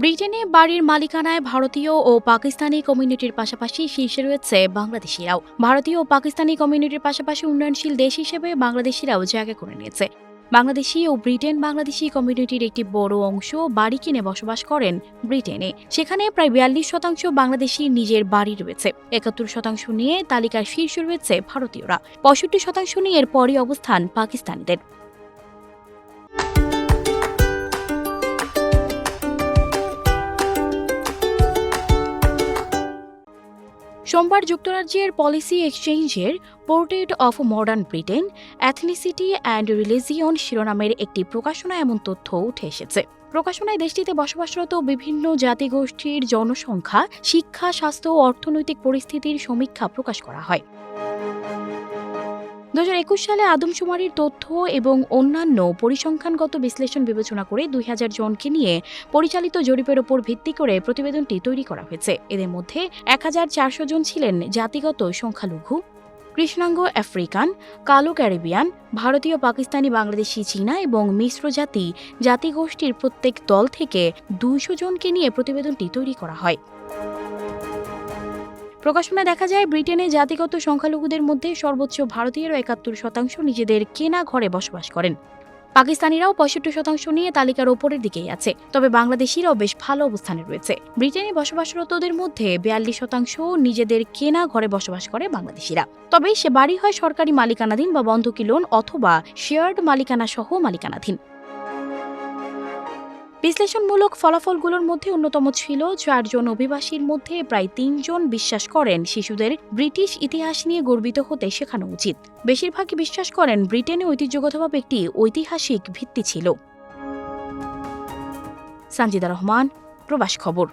ব্রিটেনে বাড়ির মালিকানায় ভারতীয় ও পাকিস্তানি কমিউনিটির পাশাপাশি শীর্ষে রয়েছে বাংলাদেশিরাও। ভারতীয় ও পাকিস্তানি কমিউনিটির পাশাপাশি উন্নয়নশীল দেশ হিসেবে বাংলাদেশিরাও জায়গা করে নিয়েছে। বাংলাদেশি ও ব্রিটেন বাংলাদেশি কমিউনিটির একটি বড় অংশ বাড়ি কিনে বসবাস করেন ব্রিটেনে। সেখানে প্রায় ৪২% বাংলাদেশি নিজের বাড়ি রয়েছে। ৭১% নিয়ে তালিকার শীর্ষে রয়েছে ভারতীয়রা। ৬৫% নিয়ে এরপরই অবস্থান পাকিস্তানিদের। সোমবার যুক্তরাজ্যের পলিসি এক্সচেঞ্জের portrait of modern Britain, ethnicity and religion শিরোনামের একটি প্রকাশনায় এমন তথ্য উঠে এসেছে। প্রকাশনায় দেশটিতে বসবাসরত বিভিন্ন জাতিগোষ্ঠীর জনসংখ্যা, শিক্ষা, স্বাস্থ্য ও অর্থনৈতিক পরিস্থিতির সমীক্ষা প্রকাশ করা হয়। ২০২১ সালে আদমশুমারির তথ্য এবং অন্যান্য পরিসংখ্যানগত বিশ্লেষণ বিবেচনা করে ২০০০ জনকে নিয়ে পরিচালিত জরিপের ওপর ভিত্তি করে প্রতিবেদনটি তৈরি করা হয়েছে। এদের মধ্যে ১,৪০০ জন ছিলেন জাতিগত সংখ্যালঘু, কৃষ্ণাঙ্গ আফ্রিকান, কালো ক্যারিবিয়ান, ভারতীয়, পাকিস্তানি, বাংলাদেশি, চীনা এবং মিশ্র জাতিগোষ্ঠীর প্রত্যেক দল থেকে ২০০ জনকে নিয়ে প্রতিবেদনটি তৈরি করা হয়। প্রকাশনায় দেখা যায়, ব্রিটেনে জাতিগত সংখ্যালঘুদের মধ্যে সর্বোচ্চ ভারতীয়রা ৭১% নিজেদের কেনা ঘরে বসবাস করেন। পাকিস্তানিরাও ৬৫% নিয়ে তালিকার ওপরের দিকেই আছে। তবে বাংলাদেশিরাও বেশ ভালো অবস্থানে রয়েছে। ব্রিটেনে বসবাসরতদের মধ্যে ৪২% নিজেদের কেনা ঘরে বসবাস করে বাংলাদেশিরা। তবে সে বাড়ি হয় সরকারি মালিকানাধীন বা বন্ধকি লোন অথবা শেয়ার্ড মালিকানা সহ মালিকানাধীন। বিশ্লেষণমূলক ফলাফলগুলোর মধ্যে অন্যতম ছিল, ৪ জন অভিবাসীর মধ্যে প্রায় ৩ জন বিশ্বাস করেন শিশুদের ব্রিটিশ ইতিহাস নিয়ে গর্বিত হতে শেখানো উচিত। বেশিরভাগই বিশ্বাস করেন ব্রিটেনে ঐতিহ্যগতভাবে একটি ঐতিহাসিক ভিত্তি ছিল। সানজিদা রহমান, প্রবাস খবর।